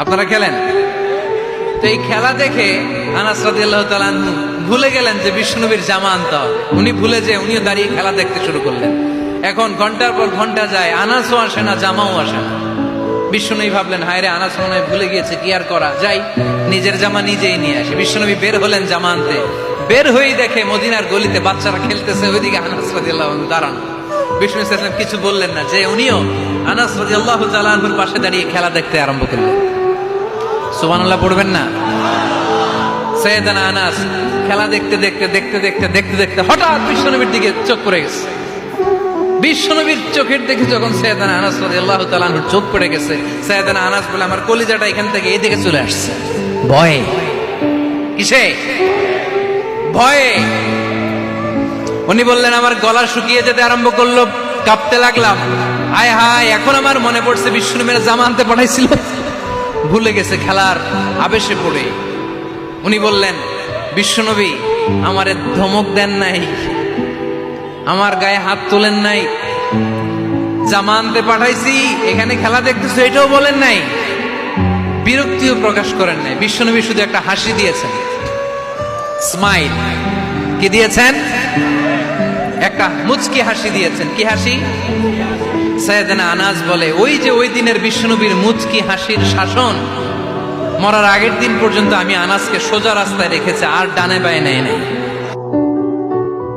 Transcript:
আপনারা খেলেন তো এই খেলা দেখে আনাস রাদিয়াল্লাহু তাআলা আনহু ভুলে গেলেন যে বিশ্বনবীর জামা আনতে হবে। উনি ভুলে যে উনিও দাঁড়িয়ে খেলা দেখতে শুরু করলেন। এখন ঘন্টার পর ঘন্টা যায়, আনাসও আসে না, জামাও আসে না। বিশ্বনবী ভাবলেন, হায় রে, আনাস মনে হয় ভুলে গিয়েছে, কি আর করা যাই, নিজের জামা নিজেই নিয়ে আসে। বিশ্বনবী বের হলেন জামা আনতে। বের হয়েই দেখে মদিনার গলিতে বাচ্চারা খেলতেছে, ওইদিকে আনাস রাদিয়াল্লাহু আনহু দাঁড়ান। বিষ্ণু ইসলাম কিছু বললেন না, যে উনিও আনাস রাদিয়াল্লাহু তাআলা আনহুর পাশে দাঁড়িয়ে খেলা দেখতে আরম্ভ করলেন। সুবহানাল্লাহ পড়বেন না? সাইয়েদানা আনাস খেলা দেখতে দেখতে দেখতে দেখতে দেখতে দেখতে হঠাৎ বিশ্বনবীর দিকে চোখ পড়ে গেছে। বিশ্বনবীর চোখের দেখে যখন সাইয়েদানা আনাস রাদিয়াল্লাহু তাআলা আনহুর চোখ পড়ে গেছে, সাইয়েদানা আনাস বলে, আমার কলিজাটা এখান থেকে এইদিকে চলে আসছে ভয়ে। কিসে? ভয়ে। উনি বললেন, আমার গলা শুকিয়ে যেতে আরম্ভ করলো, কাঁপতে লাগলাম। হায় হায়, এখন আমার মনে পড়ছে বিশ্বনবীর জামা আনতে পাঠাইছিল, ভুলে গেছে খেলার আবেশে পড়ে। উনি বললেন, বিশ্বনবী আমারে ধমক দেন নাই, আমার গায়ে হাত তোলেন নাই, জামা আনতে পাঠাইছি, এখানে খেলা দেখতেছো এটাও বলেন নাই, বিরক্তিও প্রকাশ করেন নাই। বিশ্বনবী শুধু একটা হাসি দিয়েছেন, স্মাইল। কি দিয়েছেন? একটা মুচকি হাসি দিয়েছেন। কি হাসি? সাইয়েদানা আনাস বলে, ওই যে ওই দিনের বিশ্বনবীর মুচকি হাসির শাসন মরার আগের দিন পর্যন্ত আমি আনাসকে সোজা রাস্তায় রেখেছি, আর ডানে বায়ে নেয় নাই।